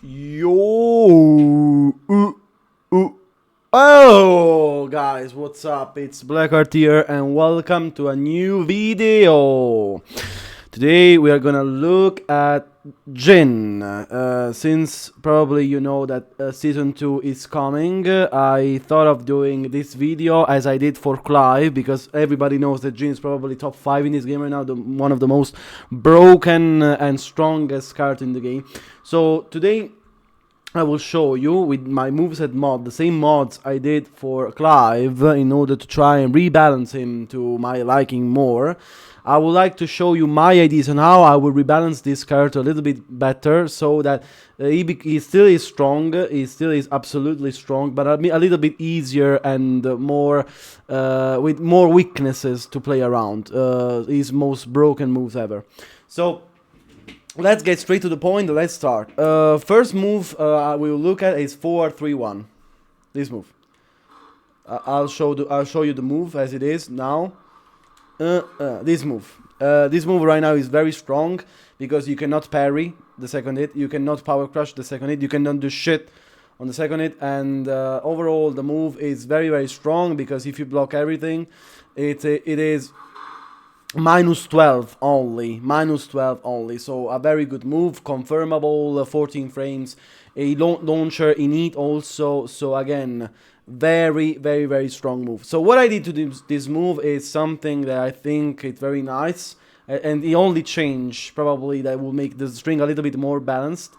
Yo, oh guys, what's up? It's Blackheart here and welcome to a new video. Today we are gonna look at JIN. Since probably you know that season 2 is coming, I thought of doing this video as I did for Clive, because everybody knows that JIN is probably top 5 in this game right now, one of the most broken and strongest cards in the game. So today I will show you with my moveset mod, the same mods I did for Clive, in order to try and rebalance him to my liking more. I would like to show you my ideas on how I will rebalance this character a little bit better, so that he still is strong, he still is absolutely strong, but a little bit easier and more with more weaknesses to play around. His most broken moves ever. So let's get straight to the point. Let's start. First move we will look at is 4-3-1. This move. I'll show you the move as it is now. This move. This move right now is very strong because you cannot parry the second hit, you cannot power crush the second hit, you cannot do shit on the second hit, and overall the move is very strong because if you block everything, it is minus 12 only, so a very good move, confirmable, 14 frames, a launcher in it also, so again, very strong move. So what I did to this move is something that I think it's very nice, and the only change probably that will make the string a little bit more balanced.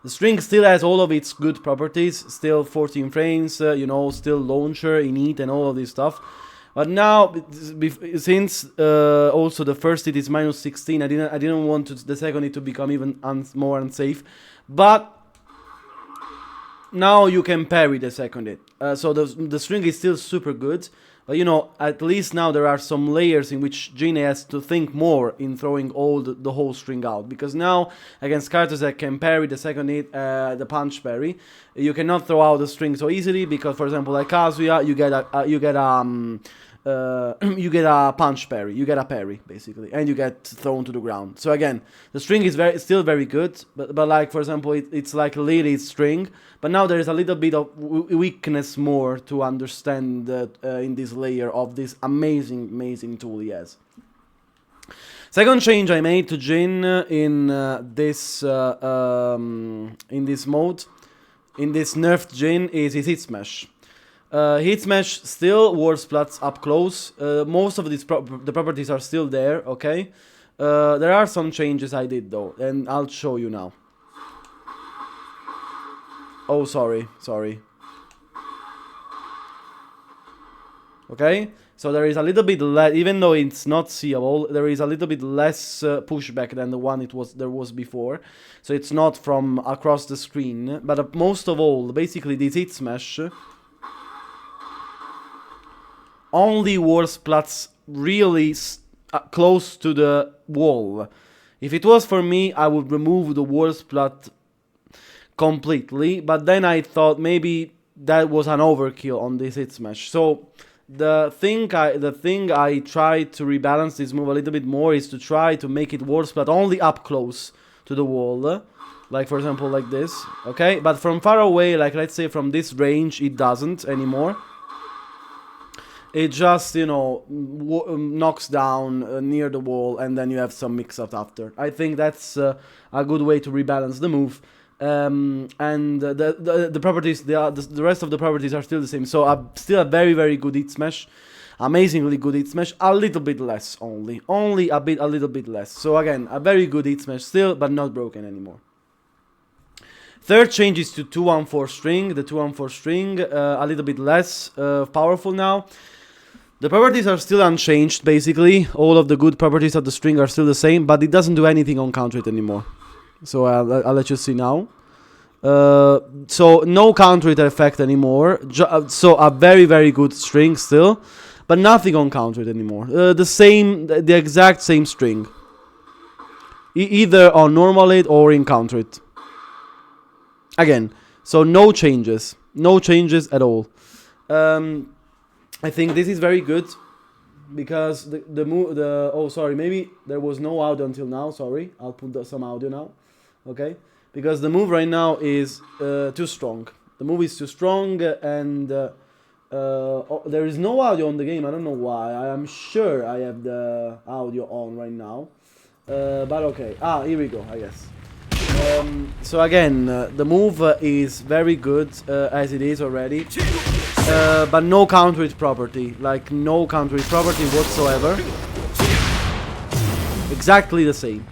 The string still has all of its good properties, still 14 frames, you know, still launcher, init and all of this stuff. But now, since also the first hit is minus 16, I didn't want the second hit to become even more unsafe. But now you can parry the second hit. So the string is still super good. But you know, at least now there are some layers in which JIN has to think more in throwing the whole string out. Because now, against characters that can parry the second hit, the punch parry, you cannot throw out the string so easily. Because, for example, like KAZUYA, you get a punch parry, you get a parry basically, and you get thrown to the ground. So again, the string is still very good, but like, for example, it's like Lily's string, but now there is a little bit of weakness more to understand in this layer of this amazing tool he has. Second change I made to JIN in this mode, in this nerfed JIN, is his hit smash. Hit smash still warp splats up close. Most of these the properties are still there, okay? There are some changes I did though, and I'll show you now. Oh, sorry. Okay, so there is a little bit less, even though it's not seeable, there is a little bit less pushback than the one there was before. So it's not from across the screen, but most of all, basically this hit smash only warp splats really close to the wall. If it was for me, I would remove the warp splat completely, but then I thought maybe that was an overkill on this hit smash. So the thing I tried to rebalance this move a little bit more is to try to make it warp splat only up close to the wall, like for example like this, okay? But from far away, like let's say from this range, it doesn't anymore. It just, you know, knocks down near the wall, and then you have some mix-up after. I think that's a good way to rebalance the move. And the properties, the rest of the properties are still the same. So still a very good hit smash, amazingly good hit smash. A little bit less only a little bit less. So again, a very good hit smash still, but not broken anymore. Third change is to 2-1-4 string. The 2-1-4 string, a little bit less powerful now. The properties are still unchanged, basically. All of the good properties of the string are still the same, but it doesn't do anything on counter hit anymore. So I'll let you see now. So no counter hit effect anymore. So a very good string still, but nothing on counter hit anymore. The exact same string. Either on normal hit or in counter hit. Again, so no changes at all. I think this is very good because oh sorry, maybe there was no audio until now. Sorry, I'll put some audio now. Okay, because the move right now is too strong. The move is too strong, and there is no audio on the game. I don't know why. I am sure I have the audio on right now, but okay. Here we go, I guess. So again, the move is very good as it is already, but no counter hit property, like no counter hit property whatsoever. Exactly the same.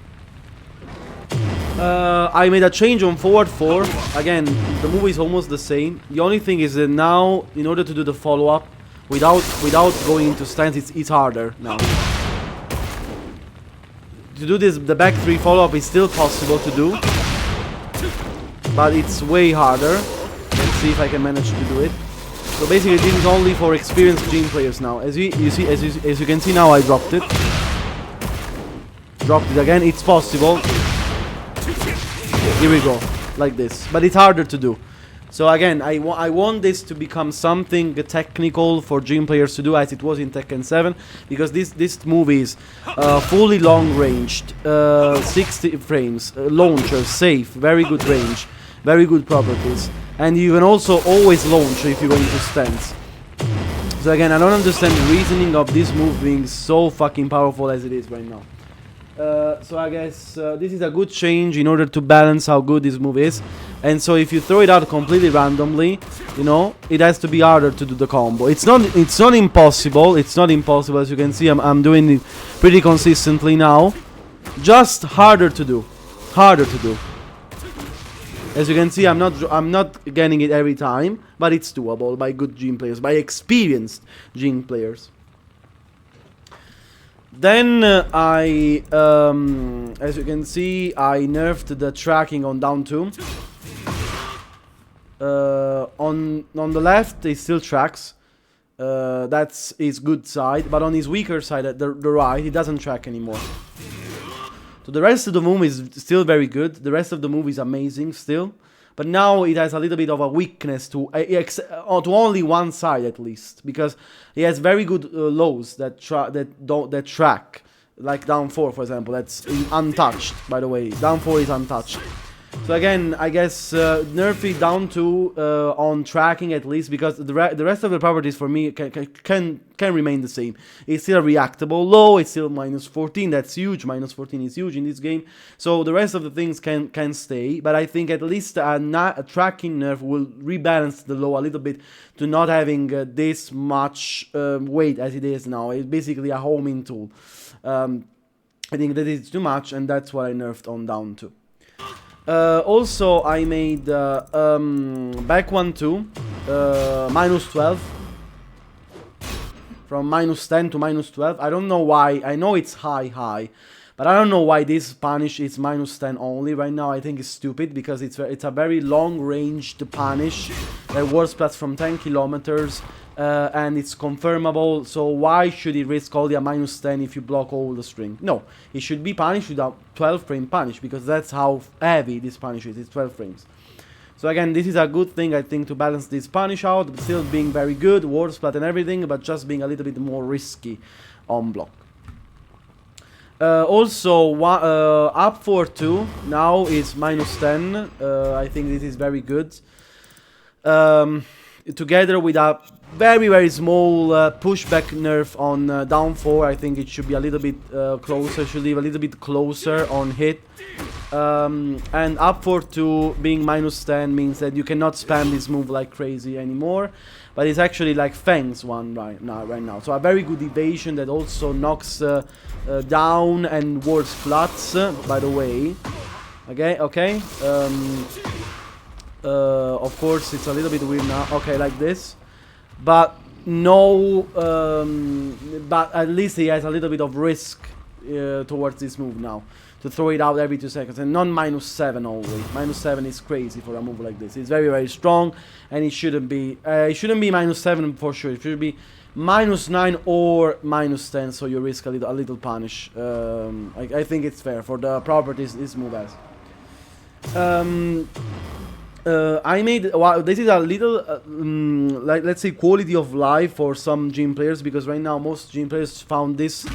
I made a change on forward 4. Again, the move is almost the same. The only thing is that now, in order to do the follow-up without going into stance, it's harder now. To do this, the back 3 follow-up is still possible to do, but it's way harder. Let's see if I can manage to do it. So basically, this is only for experienced Jin players now. As you can see now, I dropped it. Dropped it again. It's possible. Here we go, like this. But it's harder to do. So again, I want this to become something technical for Jin players to do, as it was in Tekken 7, because this move is fully long ranged, 60 frames, launcher, safe, very good range, very good properties, and you can also always launch if you go into stance. So again, I don't understand the reasoning of this move being so fucking powerful as it is right now. So I guess this is a good change in order to balance how good this move is. And so if you throw it out completely randomly, you know, it has to be harder to do the combo. It's not impossible. It's not impossible. As you can see, I'm doing it pretty consistently now. Just harder to do. Harder to do. As you can see, I'm not getting it every time, but it's doable by good Jin players, by experienced Jin players. Then as you can see, I nerfed the tracking on down 2. On the left, it still tracks. That's his good side, but on his weaker side, the right, it doesn't track anymore. So the rest of the move is still very good. The rest of the move is amazing still, but now it has a little bit of a weakness to only one side at least, because he has very good lows that track, like down 4 for example. That's untouched, by the way. Down 4 is untouched. So again, I guess nerf it down to on tracking at least, because the rest of the properties for me can remain the same. It's still a reactable low. It's still -14. That's huge. -14 is huge in this game. So the rest of the things can stay. But I think at least a tracking nerf will rebalance the low a little bit to not having this much weight as it is now. It's basically a homing tool. I think that is too much, and that's what I nerfed on down to. Also, I made back 1-2 -12, from -10 to -12. I don't know why. I know it's high, but I don't know why this punish is -10 only right now. I think it's stupid, because it's a very long range to punish that works plus from 10 kilometers. And it's confirmable, so why should he risk only a -10 if you block all the string? No, he should be punished with a 12 frame punish, because that's how heavy this punish is. It's 12 frames. So again, this is a good thing, I think, to balance this punish out, but still being very good, ward splat and everything, but just being a little bit more risky on block. Also, up 4-2 now is -10. I think this is very good. Together with a very small pushback nerf on down 4, I think it should be a little bit closer, should leave a little bit closer on hit. And up 4-2 being -10 means that you cannot spam this move like crazy anymore, but it's actually like Fang's one right now. So a very good evasion that also knocks down and wards flats, by the way. Okay. Of course, it's a little bit weird now. Okay, like this. But no, but at least he has a little bit of risk towards this move now, to throw it out every 2 seconds, and not -7 only. -7 is crazy for a move like this. It's very strong, and it shouldn't be. It shouldn't be -7 for sure. It should be -9 or -10, so you risk a little punish. I think it's fair for the properties this move has. I made, wow, this is a little like, let's say, quality of life for some Jin players, because right now most Jin players found this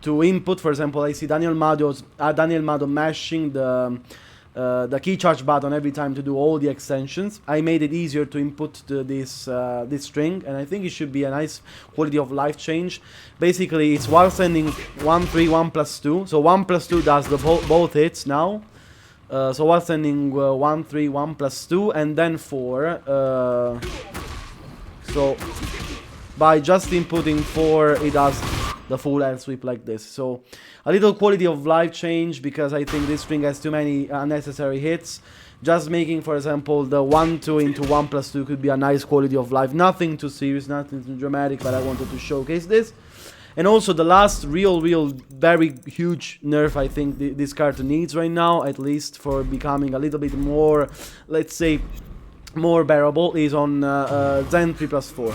to input. For example, I see Daniel Mado mashing the key charge button every time to do all the extensions. I made it easier to input this string, and I think it should be a nice quality of life change. Basically, it's while sending 1, 3, 1 plus 2. So 1 plus 2 does the both hits now. So while sending 1, 3, 1 plus 2, and then 4. So by just inputting 4, it does the full L sweep like this. So a little quality of life change, because I think this string has too many unnecessary hits. Just making, for example, the 1, 2 into 1 plus 2 could be a nice quality of life. Nothing too serious, nothing too dramatic, but I wanted to showcase this. And also the last real very huge nerf I think this card needs right now, at least for becoming a little bit more, let's say, more bearable, is on Zen 3+4.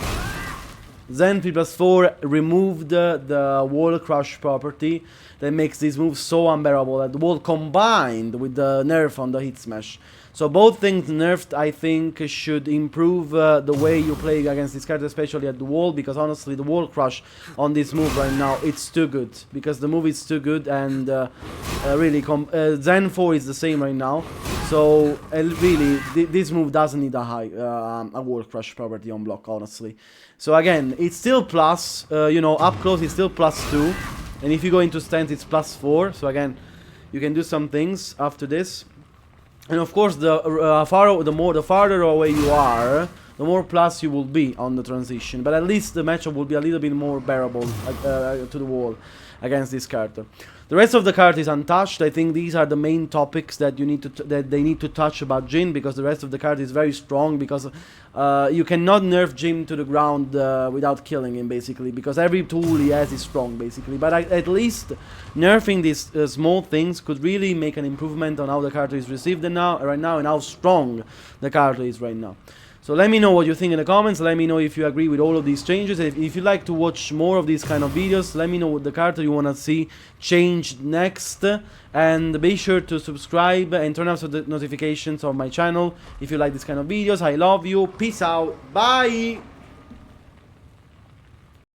Zen 3+4 removed the wall crush property that makes this move so unbearable, that the wall combined with the nerf on the hit smash. So both things nerfed, I think, should improve the way you play against this card, especially at the wall, because honestly the wall crush on this move right now, it's too good, because the move is too good, and really Zen 4 is the same right now. So really this move doesn't need a high a wall crush property on block, honestly. So again, it's still plus, you know, up close it's still +2, and if you go into stance it's +4. So again, you can do some things after this. And of course, the farther away you are, the more plus you will be on the transition. But at least the matchup will be a little bit more bearable to the wall against this card. The rest of the card is untouched. I think these are the main topics that you need to they need to touch about Jin, because the rest of the card is very strong, because you cannot nerf Jin to the ground without killing him, basically, because every tool he has is strong, basically. But at least nerfing these small things could really make an improvement on how the card is received right now, and how strong the card is right now. So let me know what you think in the comments. Let me know if you agree with all of these changes. If you like to watch more of these kind of videos, let me know what the character you want to see changed next. And be sure to subscribe and turn on the notifications on my channel if you like this kind of videos. I love you. Peace out. Bye.